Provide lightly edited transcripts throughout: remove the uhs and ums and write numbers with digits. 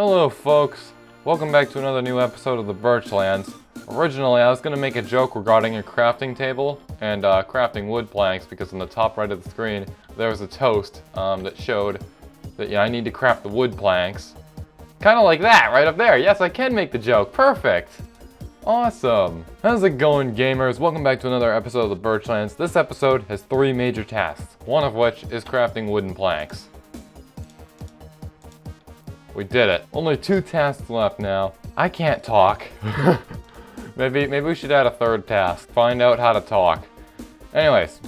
Hello folks, welcome back to another new episode of the Birchlands. Originally I was going to make a joke regarding a crafting table and crafting wood planks because on the top right of the screen there was a toast that showed that I need to craft the wood planks. Kind of like that right up there. Yes, I can make the joke. Perfect. Awesome. How's it going, gamers? Welcome back to another episode of the Birchlands. This episode has 3 major tasks, one of which is crafting wooden planks. We did it. Only 2 tasks left now. I can't talk. Maybe we should add a 3rd task. Find out how to talk. Anyways,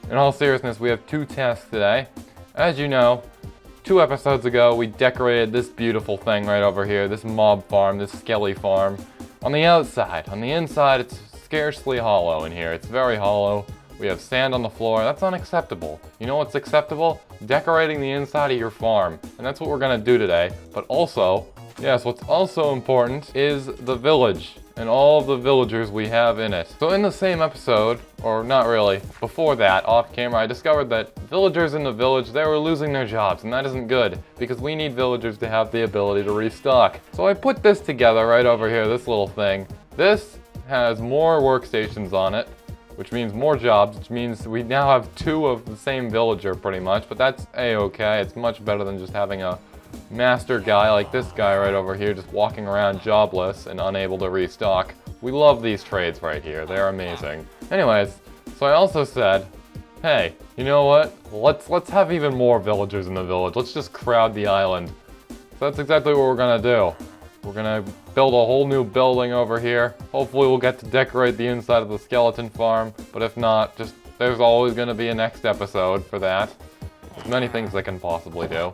in all seriousness, we have 2 tasks today. As you know, 2 episodes ago, we decorated this beautiful thing right over here, this mob farm, this skelly farm. On the outside. On the inside, it's scarcely hollow in here. It's very hollow. We have sand on the floor. That's unacceptable. You know what's acceptable? Decorating the inside of your farm. And that's what we're gonna do today. But also, yes, what's also important is the village and all of the villagers we have in it. So in the same episode, or not really, before that, off camera, I discovered that villagers in the village, they were losing their jobs, and that isn't good, because we need villagers to have the ability to restock. So I put this together right over here, this little thing. This has more workstations on it, which means more jobs, which means we now have 2 of the same villager pretty much, but that's a-okay. It's much better than just having a master guy like this guy right over here just walking around jobless and unable to restock. We love these trades right here. They're amazing. Anyways, so I also said, hey, you know what? Let's have even more villagers in the village. Let's just crowd the island. So that's exactly what we're gonna do. We're gonna build a whole new building over here. Hopefully we'll get to decorate the inside of the skeleton farm, but if not, just there's always gonna be a next episode for that. There's many things I can possibly do.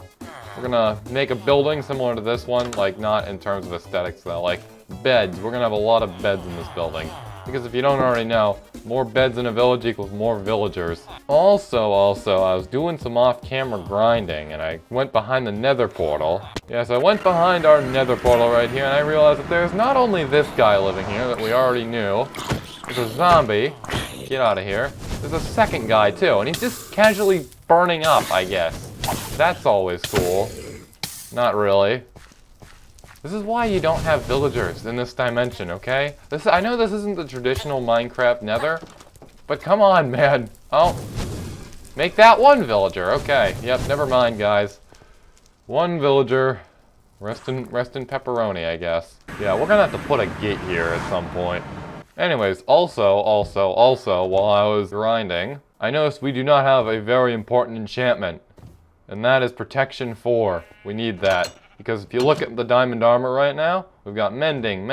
We're gonna make a building similar to this one, like not in terms of aesthetics though, like beds. We're gonna have a lot of beds in this building. Because if you don't already know, more beds in a village equals more villagers. Also, I was doing some off-camera grinding and I went behind the nether portal. Yes, I went behind our nether portal right here and I realized that there's not only this guy living here that we already knew. There's a zombie. Get out of here. There's a second guy too, and he's just casually burning up, I guess. That's always cool. Not really. This is why you don't have villagers in this dimension, okay? I know this isn't the traditional Minecraft nether, but come on, man. Oh, make that 1 villager. Okay, yep, never mind, guys. 1 villager. Rest in pepperoni, I guess. Yeah, we're gonna have to put a gate here at some point. Anyways, also, while I was grinding, I noticed we do not have a very important enchantment. And that is protection 4. We need that. Because if you look at the diamond armor right now, we've got mending,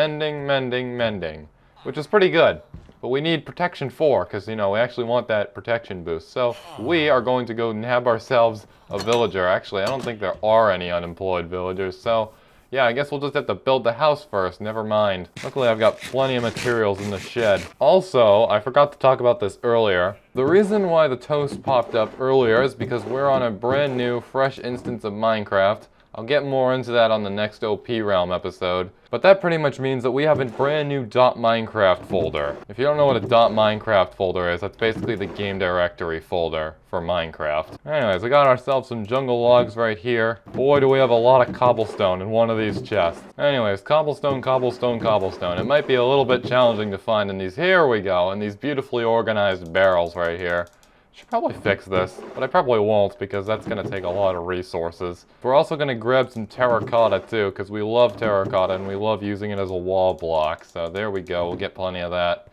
which is pretty good. But we need protection 4, because, you know, we actually want that protection boost. So we are going to go nab ourselves a villager. Actually, I don't think there are any unemployed villagers, so yeah, I guess we'll just have to build the house first, never mind. Luckily, I've got plenty of materials in the shed. Also, I forgot to talk about this earlier. The reason why the toast popped up earlier is because we're on a brand new, fresh instance of Minecraft. I'll get more into that on the next OP Realm episode. But that pretty much means that we have a brand new .minecraft folder. If you don't know what a .minecraft folder is, that's basically the game directory folder for Minecraft. Anyways, we got ourselves some jungle logs right here. Boy, do we have a lot of cobblestone in one of these chests. Anyways, cobblestone. It might be a little bit challenging to find in these. Here we go, in these beautifully organized barrels right here. Should probably fix this, but I probably won't because that's going to take a lot of resources. We're also going to grab some terracotta too, because we love terracotta and we love using it as a wall block. So there we go, we'll get plenty of that.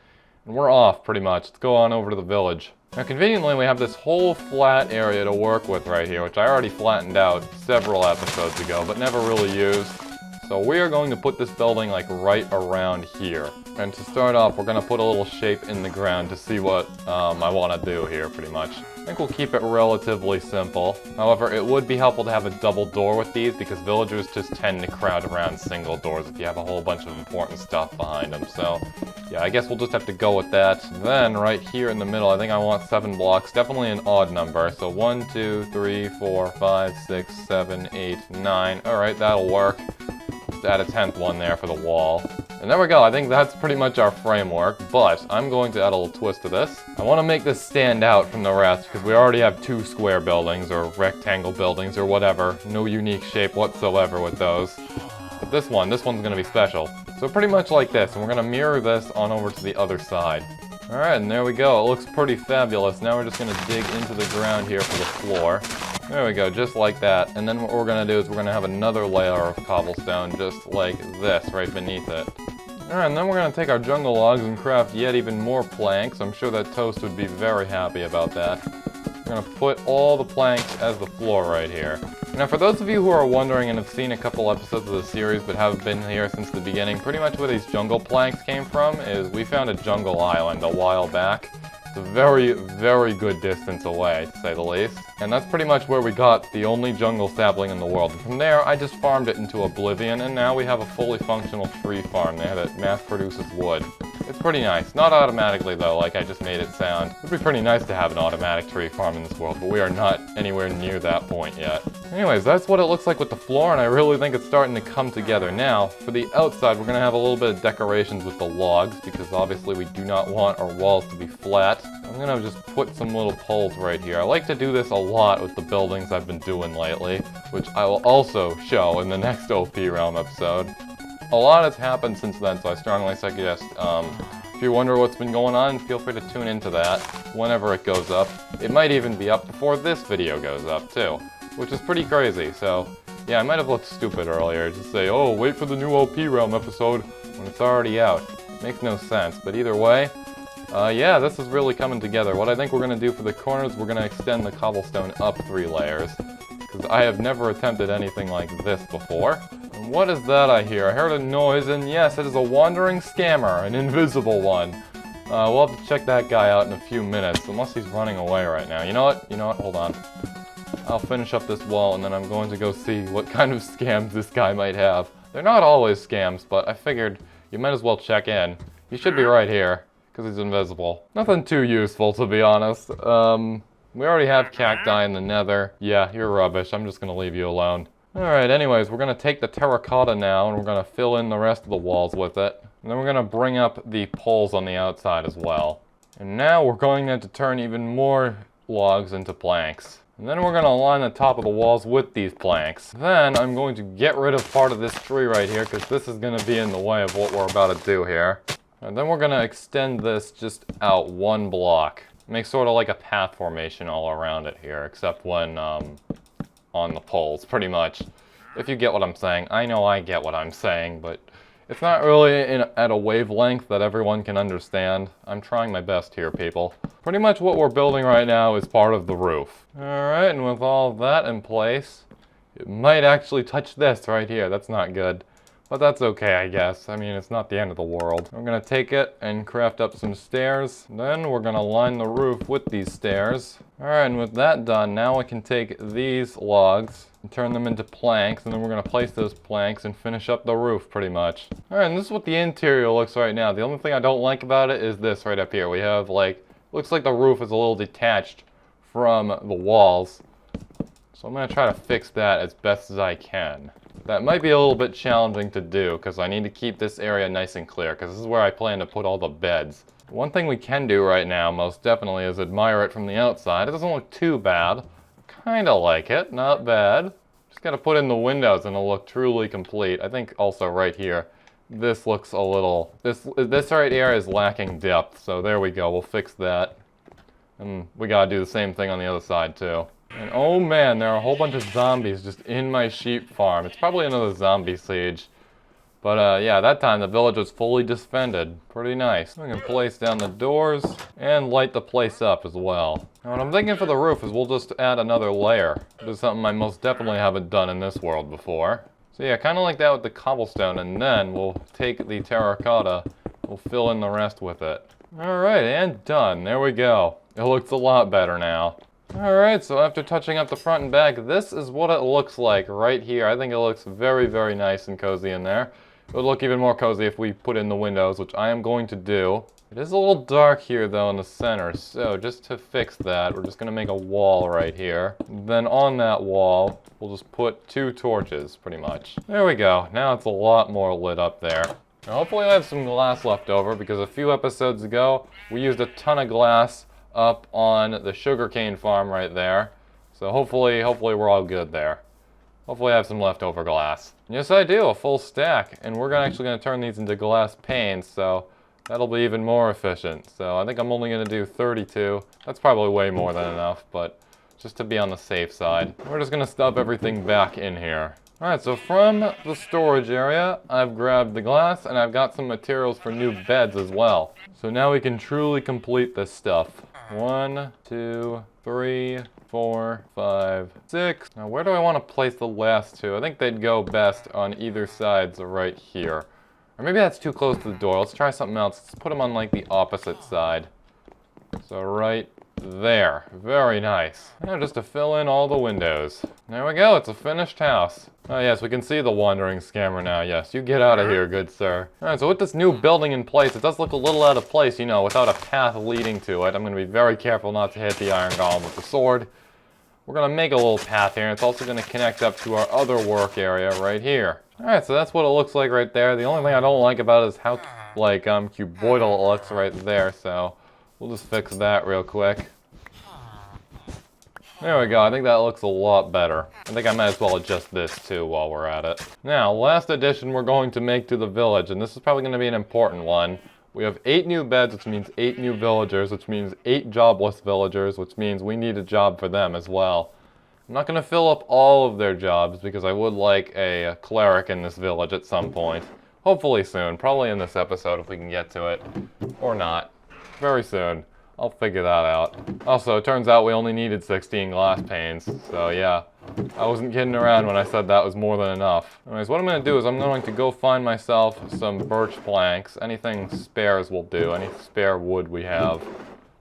And we're off pretty much. Let's go on over to the village. Now conveniently we have this whole flat area to work with right here, which I already flattened out several episodes ago, but never really used. So we are going to put this building like right around here. And to start off, we're going to put a little shape in the ground to see what I want to do here pretty much. I think we'll keep it relatively simple. However, it would be helpful to have a double door with these because villagers just tend to crowd around single doors if you have a whole bunch of important stuff behind them. So yeah, I guess we'll just have to go with that. Then right here in the middle, I think I want 7 blocks, definitely an odd number. So 1, 2, 3, 4, 5, 6, 7, 8, 9. All right, that'll work. Just add a 10th one there for the wall. And there we go, I think that's pretty much our framework, but I'm going to add a little twist to this. I want to make this stand out from the rest, because we already have 2 square buildings, or rectangle buildings, or whatever. No unique shape whatsoever with those. But this one's gonna be special. So pretty much like this, and we're gonna mirror this on over to the other side. Alright, and there we go. It looks pretty fabulous. Now we're just gonna dig into the ground here for the floor. There we go, just like that. And then what we're gonna do is we're gonna have another layer of cobblestone just like this right beneath it. Alright, and then we're gonna take our jungle logs and craft yet even more planks. I'm sure that Toast would be very happy about that. We're gonna put all the planks as the floor right here. Now for those of you who are wondering and have seen a couple episodes of the series but haven't been here since the beginning, pretty much where these jungle planks came from is we found a jungle island a while back. It's a very, very good distance away, to say the least. And that's pretty much where we got the only jungle sapling in the world. And from there, I just farmed it into oblivion, and now we have a fully functional tree farm there that mass produces wood. It's pretty nice. Not automatically, though, like I just made it sound. It'd be pretty nice to have an automatic tree farm in this world, but we are not anywhere near that point yet. Anyways, that's what it looks like with the floor, and I really think it's starting to come together. Now, for the outside, we're going to have a little bit of decorations with the logs, because obviously we do not want our walls to be flat. I'm going to just put some little poles right here. I like to do this a lot with the buildings I've been doing lately, which I will also show in the next OP Realm episode. A lot has happened since then, so I strongly suggest, if you wonder what's been going on, feel free to tune into that whenever it goes up. It might even be up before this video goes up, too, which is pretty crazy, so yeah, I might have looked stupid earlier to say, oh, wait for the new OP Realm episode when it's already out. Makes no sense, but either way, yeah, this is really coming together. What I think we're going to do for the corners, we're going to extend the cobblestone up 3 layers, because I have never attempted anything like this before. And what is that I hear? I heard a noise, and yes, it is a wandering scammer, an invisible one. We'll have to check that guy out in a few minutes, unless he's running away right now. You know what? Hold on. I'll finish up this wall, and then I'm going to go see what kind of scams this guy might have. They're not always scams, but I figured you might as well check in. He should be right here, because he's invisible. Nothing too useful, to be honest. We already have cacti in the nether. Yeah, you're rubbish. I'm just going to leave you alone. Alright, anyways, we're going to take the terracotta now, and we're going to fill in the rest of the walls with it. And then we're going to bring up the poles on the outside as well. And now we're going to turn even more logs into planks. And then we're going to line the top of the walls with these planks. Then I'm going to get rid of part of this tree right here, because this is going to be in the way of what we're about to do here. And then we're going to extend this just out 1 block. Make sort of like a path formation all around it here, except when on the poles, pretty much. If you get what I'm saying. I know I get what I'm saying, but it's not really at a wavelength that everyone can understand. I'm trying my best here, people. Pretty much what we're building right now is part of the roof. Alright, and with all that in place, it might actually touch this right here. That's not good. But that's okay, I guess. I mean, it's not the end of the world. We're going to take it and craft up some stairs. Then we're going to line the roof with these stairs. Alright, and with that done, now I can take these logs and turn them into planks, and then we're going to place those planks and finish up the roof, pretty much. Alright, and this is what the interior looks right now. The only thing I don't like about it is this right up here. We have, like, looks like the roof is a little detached from the walls. So I'm going to try to fix that as best as I can. That might be a little bit challenging to do, because I need to keep this area nice and clear, because this is where I plan to put all the beds. One thing we can do right now, most definitely, is admire it from the outside. It doesn't look too bad. Kinda like it, not bad. Just gotta put in the windows and it'll look truly complete. I think also right here, this looks a little... This right here is lacking depth, so there we go, we'll fix that. And we gotta do the same thing on the other side too. And oh man, there are a whole bunch of zombies just in my sheep farm. It's probably another zombie siege. But yeah, that time the village was fully defended. Pretty nice. I can place down the doors and light the place up as well. Now what I'm thinking for the roof is we'll just add another layer. This is something I most definitely haven't done in this world before. So yeah, kind of like that with the cobblestone, and then we'll take the terracotta, we'll fill in the rest with it. Alright, and done. There we go. It looks a lot better now. Alright, so after touching up the front and back, this is what it looks like right here. I think it looks very, very nice and cozy in there. It would look even more cozy if we put in the windows, which I am going to do. It is a little dark here, though, in the center, so just to fix that, we're just going to make a wall right here. Then on that wall, we'll just put 2 torches, pretty much. There we go. Now it's a lot more lit up there. Now, hopefully I have some glass left over, because a few episodes ago, we used a ton of glass up on the sugarcane farm right there. So hopefully we're all good there. Hopefully I have some leftover glass. Yes, I do, a full stack. And we're actually gonna turn these into glass panes, so that'll be even more efficient. So I think I'm only gonna do 32. That's probably way more than enough, but just to be on the safe side. We're just gonna stuff everything back in here. Alright, so from the storage area, I've grabbed the glass and I've got some materials for new beds as well. So now we can truly complete this stuff. 1, 2, 3, 4, 5, 6. Now where do I want to place the last two? I think they'd go best on either side, so right here. Or maybe that's too close to the door. Let's try something else. Let's put them on like the opposite side. So right there. Very nice. Now just to fill in all the windows. There we go, it's a finished house. Oh yes, we can see the wandering scammer now. Yes, you get out of here, good sir. Alright, so with this new building in place, it does look a little out of place, you know, without a path leading to it. I'm going to be very careful not to hit the iron golem with the sword. We're going to make a little path here, and it's also going to connect up to our other work area right here. Alright, so that's what it looks like right there. The only thing I don't like about it is how, like, cuboidal it looks right there, so we'll just fix that real quick. There we go, I think that looks a lot better. I think I might as well adjust this too while we're at it. Now, last addition we're going to make to the village, and this is probably going to be an important one. We have 8 new beds, which means 8 new villagers, which means 8 jobless villagers, which means we need a job for them as well. I'm not going to fill up all of their jobs because I would like a cleric in this village at some point. Hopefully soon, probably in this episode if we can get to it. Or not. Very soon. I'll figure that out. Also, it turns out we only needed 16 glass panes, so yeah. I wasn't kidding around when I said that was more than enough. Anyways, what I'm going to do is I'm going to go find myself some birch planks. Anything spares will do, any spare wood we have.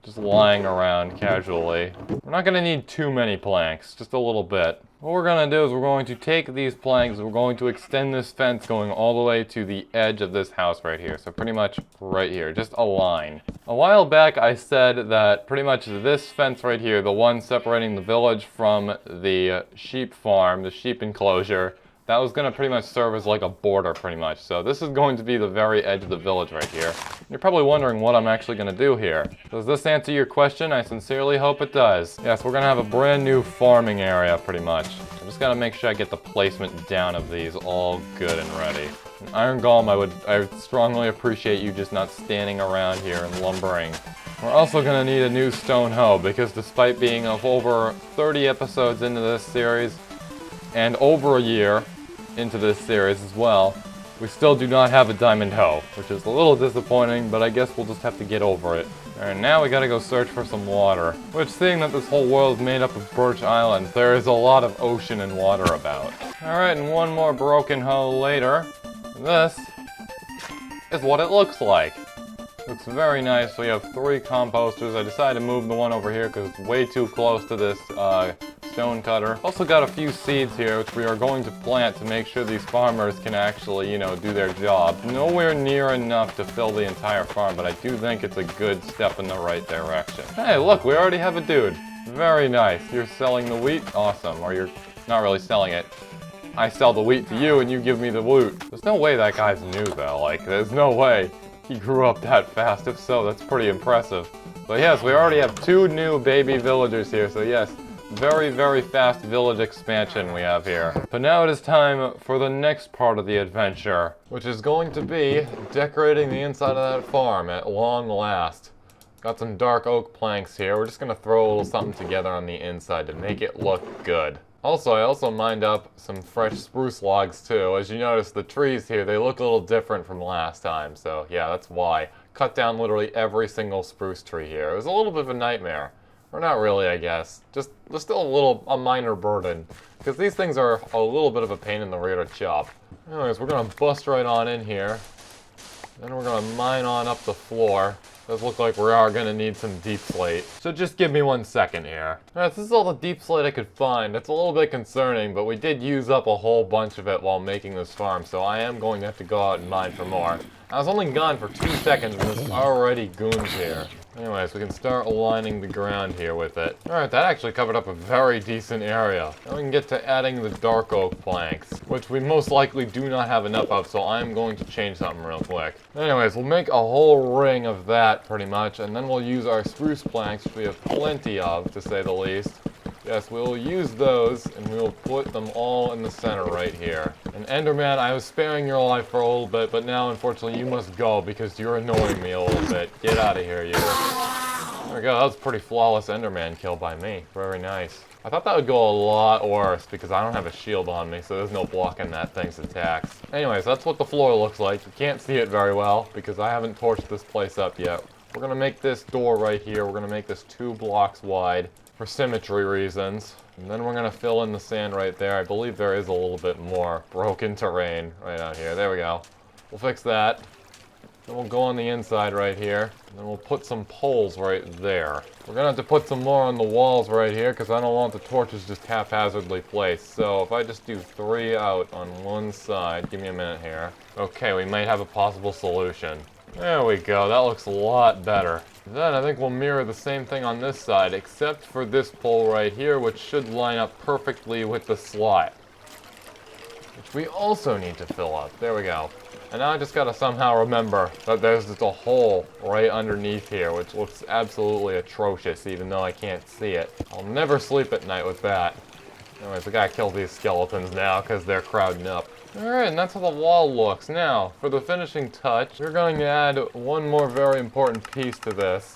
Just lying around casually. We're not going to need too many planks, just a little bit. What we're going to do is we're going to take these planks, we're going to extend this fence going all the way to the edge of this house right here. So pretty much right here, just a line. A while back I said that pretty much this fence right here, the one separating the village from the sheep farm, the sheep enclosure, that was going to pretty much serve as like a border pretty much. So this is going to be the very edge of the village right here. You're probably wondering what I'm actually going to do here. Does this answer your question? I sincerely hope it does. Yes, we're going to have a brand new farming area pretty much. I just got to make sure I get the placement down of these all good and ready. An iron golem, I would strongly appreciate you just not standing around here and lumbering. We're also going to need a new stone hoe because despite being of over 30 episodes into this series and over a year into this series as well, we still do not have a diamond hoe, which is a little disappointing, but I guess we'll just have to get over it. Alright, now we gotta go search for some water. Which, seeing that this whole world is made up of birch islands, there is a lot of ocean and water about. Alright, and one more broken hoe later. This is what it looks like. Looks very nice. We have 3 composters. I decided to move the one over here because it's way too close to this stone cutter. Also got a few seeds here which we are going to plant to make sure these farmers can actually, you know, do their job. Nowhere near enough to fill the entire farm, but I do think it's a good step in the right direction. Hey, look, we already have a dude. Very nice. You're selling the wheat? Awesome. Or you're not really selling it. I sell the wheat to you and you give me the loot. There's no way that guy's new though. Like, there's no way he grew up that fast. If so, that's pretty impressive. But yes, we already have 2 new baby villagers here, so yes, very, very fast village expansion we have here. But now it is time for the next part of the adventure, which is going to be decorating the inside of that farm at long last. Got some dark oak planks here. We're just going to throw a little something together on the inside to make it look good. Also, I also mined up some fresh spruce logs too. As you notice, the trees here, they look a little different from last time. So yeah, that's why. Cut down literally every single spruce tree here. It was a little bit of a nightmare. Or not really, I guess. Just still a minor burden. Because these things are a little bit of a pain in the rear to chop. Anyways, we're going to bust right on in here. Then we're going to mine on up the floor. Does look like we are going to need some deep slate. So just give me 1 second here. Alright, this is all the deep slate I could find. It's a little bit concerning, but we did use up a whole bunch of it while making this farm, so I am going to have to go out and mine for more. I was only gone for 2 seconds and there's already goons here. Anyways, we can start aligning the ground here with it. Alright, that actually covered up a very decent area. Now we can get to adding the dark oak planks, which we most likely do not have enough of, so I'm going to change something real quick. Anyways, we'll make a whole ring of that pretty much, and then we'll use our spruce planks, which we have plenty of, to say the least. Yes, we'll use those, and we'll put them all in the center right here. And Enderman, I was sparing your life for a little bit, but now, unfortunately, you must go because you're annoying me a little bit. Get out of here, you. There we go, that was a pretty flawless Enderman kill by me. Very nice. I thought that would go a lot worse because I don't have a shield on me, so there's no blocking that thing's attacks. Anyways, that's what the floor looks like. You can't see it very well because I haven't torched this place up yet. We're gonna make this door right here, we're gonna make this 2 blocks wide for symmetry reasons. And then we're gonna fill in the sand right there. I believe there is a little bit more broken terrain right out here. There we go. We'll fix that. Then we'll go on the inside right here. And then we'll put some poles right there. We're gonna have to put some more on the walls right here because I don't want the torches just haphazardly placed. So if I just do 3 out on one side, give me a minute here. Okay, we might have a possible solution. There we go, that looks a lot better. Then I think we'll mirror the same thing on this side, except for this pole right here, which should line up perfectly with the slot. Which we also need to fill up. There we go. And now I just gotta somehow remember that there's just a hole right underneath here, which looks absolutely atrocious, even though I can't see it. I'll never sleep at night with that. Anyways, we gotta kill these skeletons now, because they're crowding up. Alright, and that's how the wall looks. Now, for the finishing touch, we're going to add one more very important piece to this.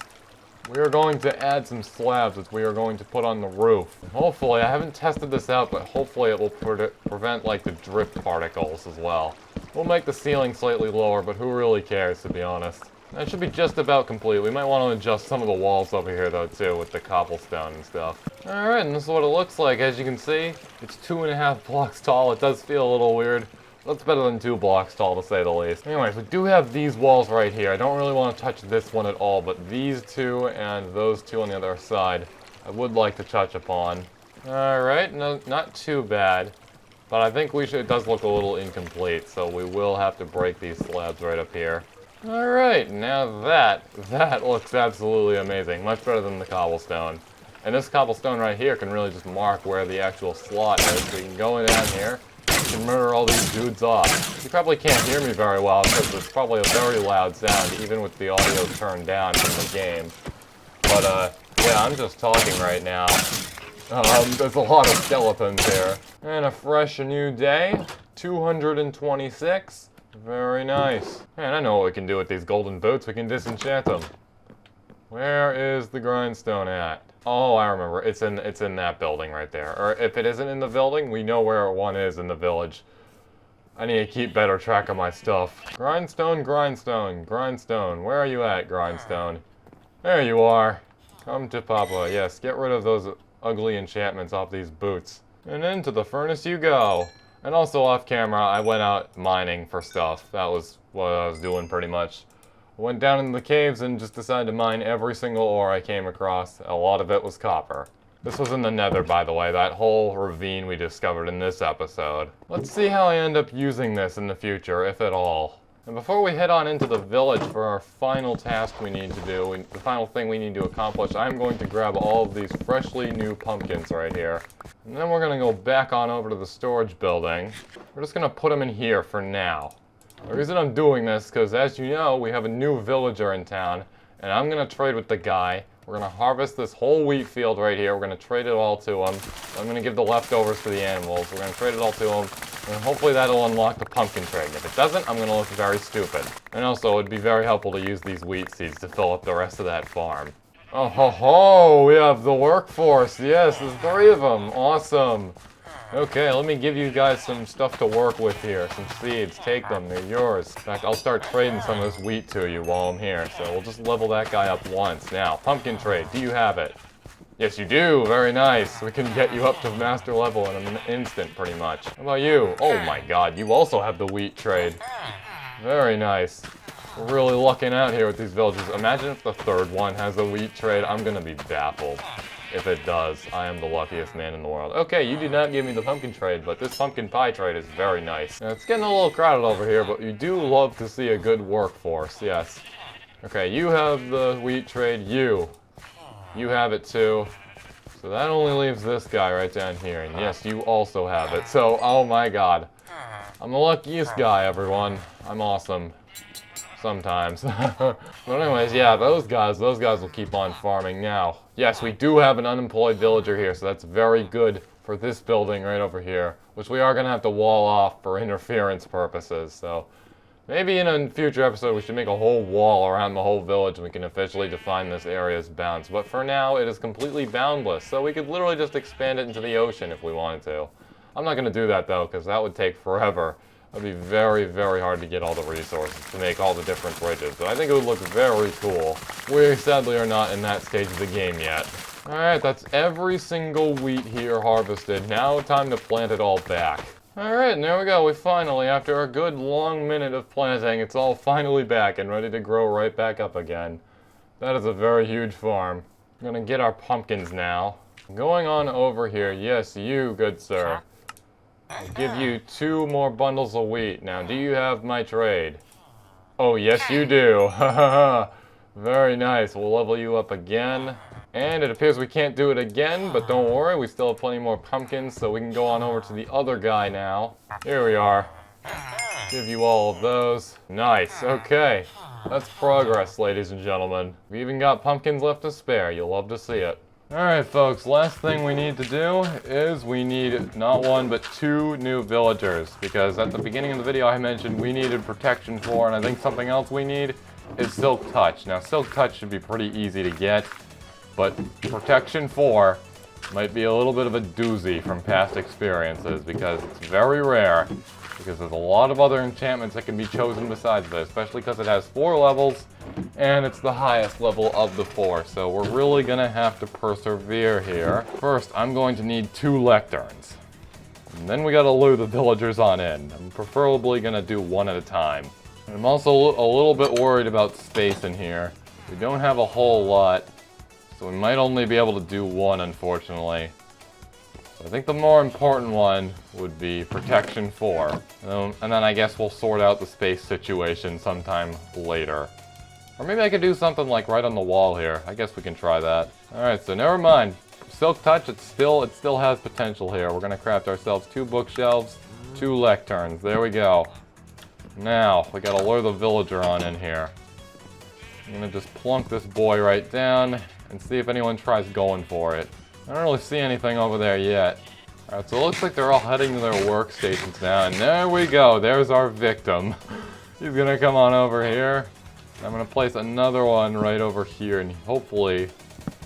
We are going to add some slabs that we are going to put on the roof. Hopefully, I haven't tested this out, but hopefully it will prevent like the drift particles as well. We'll make the ceiling slightly lower, but who really cares, to be honest. That should be just about complete. We might want to adjust some of the walls over here, though, too, with the cobblestone and stuff. Alright, and this is what it looks like. As you can see, it's 2.5 blocks tall. It does feel a little weird. That's better than 2 blocks tall, to say the least. Anyways, we do have these walls right here. I don't really want to touch this one at all, but these 2 and those 2 on the other side, I would like to touch upon. Alright, no, not too bad. But I think it does look a little incomplete, so we will have to break these slabs right up here. Alright, now that looks absolutely amazing. Much better than the cobblestone. And this cobblestone right here can really just mark where the actual slot is. So you can go in down here, you can murder all these dudes off. You probably can't hear me very well because it's probably a very loud sound, even with the audio turned down from the game. But, yeah, I'm just talking right now. There's a lot of skeletons here. And a fresh new day. 226. Very nice. Man, I know what we can do with these golden boots. We can disenchant them. Where is the grindstone at? Oh, I remember. It's in that building right there. Or if it isn't in the building, we know where one is in the village. I need to keep better track of my stuff. Grindstone, grindstone, grindstone. Where are you at, grindstone? There you are. Come to Papa. Yes, get rid of those ugly enchantments off these boots. And into the furnace you go. And also off camera, I went out mining for stuff. That was what I was doing pretty much. I went down in the caves and just decided to mine every single ore I came across. A lot of it was copper. This was in the Nether, by the way, that whole ravine we discovered in this episode. Let's see how I end up using this in the future, if at all. And before we head on into the village for our final task we need to do, the final thing we need to accomplish, I'm going to grab all of these freshly new pumpkins right here. And then we're going to go back on over to the storage building. We're just going to put them in here for now. The reason I'm doing this is because, as you know, we have a new villager in town, and I'm going to trade with the guy. We're going to harvest this whole wheat field right here. We're going to trade it all to him. I'm going to give the leftovers for the animals. We're going to trade it all to him. And hopefully that'll unlock the pumpkin trade. If it doesn't, I'm going to look very stupid. And also, it'd be very helpful to use these wheat seeds to fill up the rest of that farm. Oh ho ho! We have the workforce! Yes, there's 3 of them! Awesome! Okay, let me give you guys some stuff to work with here. Some seeds. Take them. They're yours. In fact, I'll start trading some of this wheat to you while I'm here. So we'll just level that guy up once. Now, pumpkin trade. Do you have it? Yes, you do. Very nice. We can get you up to master level in an instant, pretty much. How about you? Oh my god, you also have the wheat trade. Very nice. We're really lucking out here with these villagers. Imagine if the 3rd one has a wheat trade. I'm gonna be baffled. If it does, I am the luckiest man in the world. Okay, you did not give me the pumpkin trade, but this pumpkin pie trade is very nice. Now, it's getting a little crowded over here, but you do love to see a good workforce, yes. Okay, you have the wheat trade. You have it too. So that only leaves this guy right down here, and yes, you also have it. So, oh my god. I'm the luckiest guy, everyone. I'm awesome. sometimes. But anyways, yeah, those guys will keep on farming now. Yes, we do have an unemployed villager here, so that's very good for this building right over here, which we are going to have to wall off for interference purposes. So maybe in a future episode we should make a whole wall around the whole village and we can officially define this area as bounds. But for now, it is completely boundless, so we could literally just expand it into the ocean if we wanted to. I'm not going to do that though, because that would take forever. It would be very, very hard to get all the resources to make all the different bridges, but I think it would look very cool. We sadly are not in that stage of the game yet. Alright, that's every single wheat here harvested. Now time to plant it all back. Alright, and there we go. We finally, after a good long minute of planting, it's all finally back and ready to grow right back up again. That is a very huge farm. I'm gonna get our pumpkins now. Going on over here, yes, you, good sir. I'll give you 2 more bundles of wheat. Now, do you have my trade? Oh, yes you do. Very nice. We'll level you up again. And it appears we can't do it again, but don't worry, we still have plenty more pumpkins, so we can go on over to the other guy now. Here we are. Give you all of those. Nice, okay. That's progress, ladies and gentlemen. We even got pumpkins left to spare. You'll love to see it. Alright folks, last thing we need to do is we need not 1 but 2 new villagers, because at the beginning of the video I mentioned we needed protection 4, and I think something else we need is Silk Touch. Now Silk Touch should be pretty easy to get, but protection 4 might be a little bit of a doozy from past experiences, because it's very rare, because there's a lot of other enchantments that can be chosen besides this, especially because it has 4 levels, and it's the highest level of the 4, so we're really gonna have to persevere here. First, I'm going to need 2 lecterns. And then we gotta lure the villagers on in. I'm preferably gonna do 1 at a time. And I'm also a little bit worried about space in here. We don't have a whole lot, so we might only be able to do 1, unfortunately. So I think the more important one would be protection 4. And then I guess we'll sort out the space situation sometime later. Or maybe I could do something like right on the wall here. I guess we can try that. Alright, so never mind. Silk Touch, it still has potential here. We're gonna craft ourselves 2 bookshelves, 2 lecterns. There we go. Now, we gotta lure the villager on in here. I'm gonna just plunk this boy right down and see if anyone tries going for it. I don't really see anything over there yet. Alright, so it looks like they're all heading to their workstations now, and there we go. There's our victim. He's gonna come on over here. I'm gonna place another one right over here, and hopefully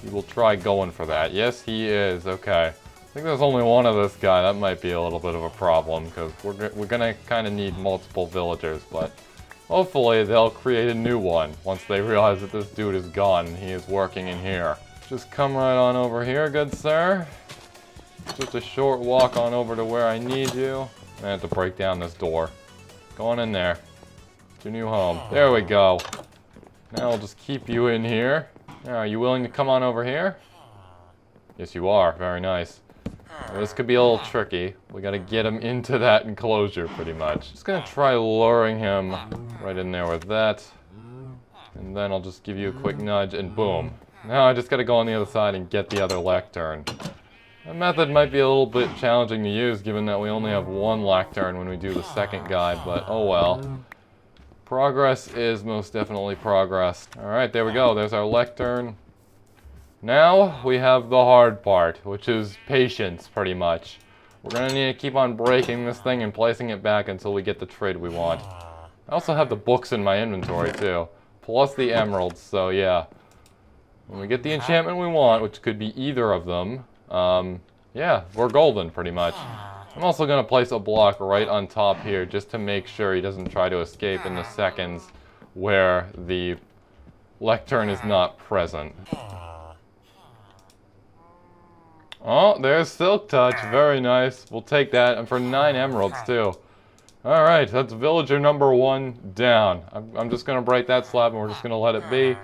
he will try going for that. Yes, he is. Okay. I think there's only one of this guy. That might be a little bit of a problem, because we're gonna kind of need multiple villagers, but hopefully they'll create a new one once they realize that this dude is gone and he is working in here. Just come right on over here, good sir. Just a short walk on over to where I need you. I have to break down this door. Go on in there. It's your new home. There we go. Now I'll just keep you in here. Now, are you willing to come on over here? Yes, you are. Very nice. Well, this could be a little tricky. We gotta get him into that enclosure, pretty much. Just gonna try luring him right in there with that. And then I'll just give you a quick nudge, and boom. Now I just gotta go on the other side and get the other lectern. That method might be a little bit challenging to use, given that we only have 1 lectern when we do the second guide, but oh well. Progress is most definitely progress. Alright, there we go. There's our lectern. Now we have the hard part, which is patience, pretty much. We're gonna need to keep on breaking this thing and placing it back until we get the trade we want. I also have the books in my inventory, too. Plus the emeralds, so yeah. When we get the enchantment we want, which could be either of them, yeah, we're golden, pretty much. I'm also going to place a block right on top here just to make sure he doesn't try to escape in the seconds where the lectern is not present. Oh, there's Silk Touch. Very nice. We'll take that, and for 9 emeralds, too. Alright, that's villager number 1 down. I'm just going to break that slab, and we're just going to let it be,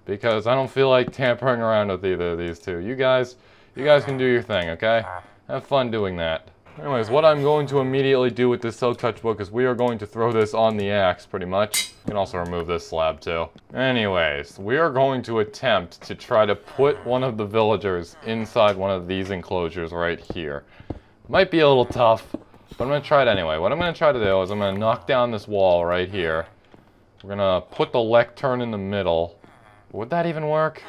because I don't feel like tampering around with either of these two. You guys can do your thing, okay? Have fun doing that. Anyways, what I'm going to immediately do with this Silk Touch book is we are going to throw this on the axe, pretty much. You can also remove this slab, too. Anyways, we are going to attempt to try to put one of the villagers inside one of these enclosures right here. Might be a little tough, but I'm going to try it anyway. What I'm going to try to do is I'm going to knock down this wall right here. We're gonna put the lectern in the middle. Would that even work?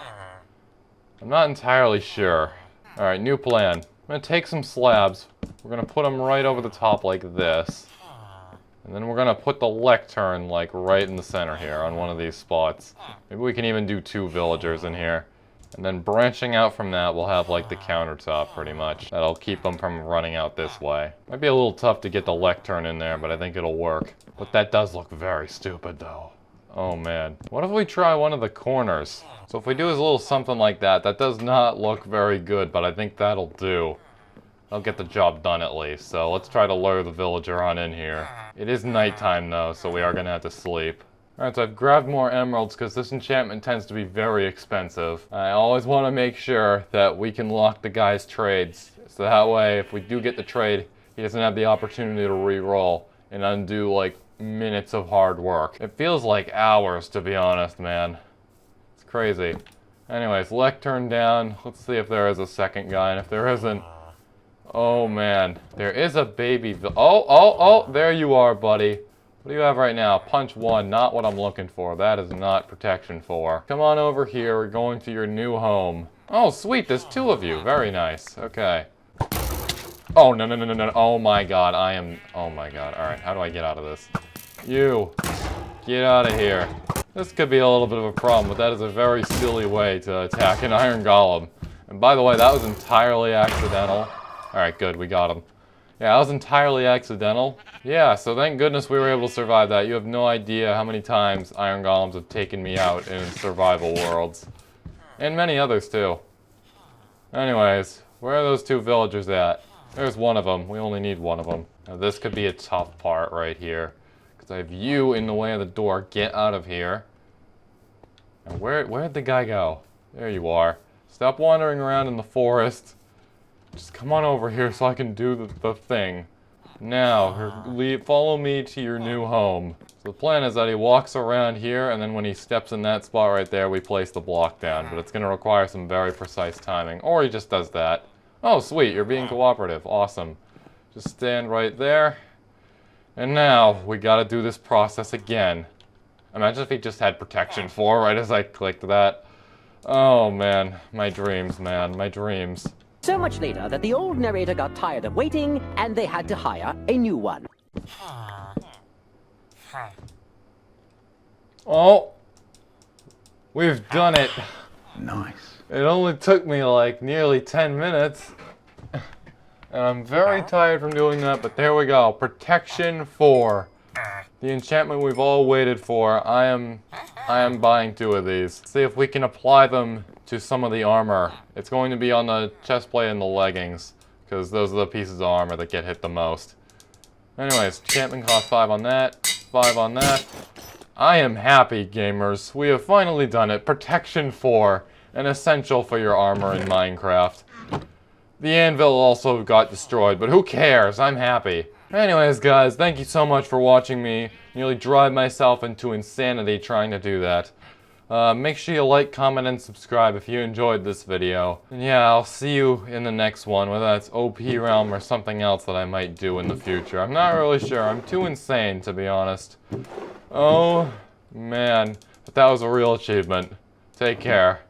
I'm not entirely sure. Alright, new plan. I'm gonna take some slabs. We're gonna put them right over the top like this. And then we're gonna put the lectern like right in the center here on one of these spots. Maybe we can even do 2 villagers in here. And then branching out from that, we'll have like the countertop pretty much. That'll keep them from running out this way. Might be a little tough to get the lectern in there, but I think it'll work. But that does look very stupid though. Oh man. What if we try one of the corners? So if we do a little something like that, that does not look very good, but I think that'll do. I'll get the job done at least. So let's try to lure the villager on in here. It is nighttime though, so we are gonna have to sleep. Alright, so I've grabbed more emeralds because this enchantment tends to be very expensive. I always want to make sure that we can lock the guy's trades. So that way, if we do get the trade, he doesn't have the opportunity to re-roll and undo like minutes of hard work. It feels like hours, to be honest, man. It's crazy. Anyways, lectern down. Let's see if there is a second guy, and if there isn't... Oh man, there is a baby... Oh, there you are, buddy. What do you have right now? Punch 1, not what I'm looking for. That is not protection 4. Come on over here, we're going to your new home. Oh, sweet, there's 2 of you. Very nice. Okay. Oh, no. Oh my god, oh my god. Alright, how do I get out of this? You. Get out of here. This could be a little bit of a problem, but that is a very silly way to attack an iron golem. And by the way, that was entirely accidental. Alright, good, we got him. Yeah, that was entirely accidental. Yeah, so thank goodness we were able to survive that. You have no idea how many times iron golems have taken me out in survival worlds. And many others, too. Anyways, where are those 2 villagers at? There's one of them. We only need one of them. Now, this could be a tough part right here. Because I have you in the way of the door. Get out of here. And where'd the guy go? There you are. Stop wandering around in the forest. Just come on over here so I can do the thing. Now, follow me to your new home. So the plan is that he walks around here, and then when he steps in that spot right there, we place the block down. But it's going to require some very precise timing. Or he just does that. Oh, sweet, you're being cooperative. Awesome. Just stand right there. And now, we got to do this process again. Imagine if he just had protection 4 right as I clicked that. Oh, man. My dreams, man. My dreams. So much later that the old narrator got tired of waiting, and they had to hire a new one. Oh! We've done it! Nice. It only took me like nearly 10 minutes. And I'm very tired from doing that, but there we go. Protection 4. The enchantment we've all waited for. I am buying 2 of these. See if we can apply them to some of the armor. It's going to be on the chestplate and the leggings, because those are the pieces of armor that get hit the most. Anyways, enchantment cost 5 on that, 5 on that. I am happy, gamers. We have finally done it. Protection 4, an essential for your armor in Minecraft. The anvil also got destroyed, but who cares? I'm happy. Anyways, guys, thank you so much for watching me nearly drive myself into insanity trying to do that. Make sure you like, comment, and subscribe if you enjoyed this video. And yeah, I'll see you in the next one, whether that's OP Realm or something else that I might do in the future. I'm not really sure. I'm too insane, to be honest. Oh, man. But that was a real achievement. Take care.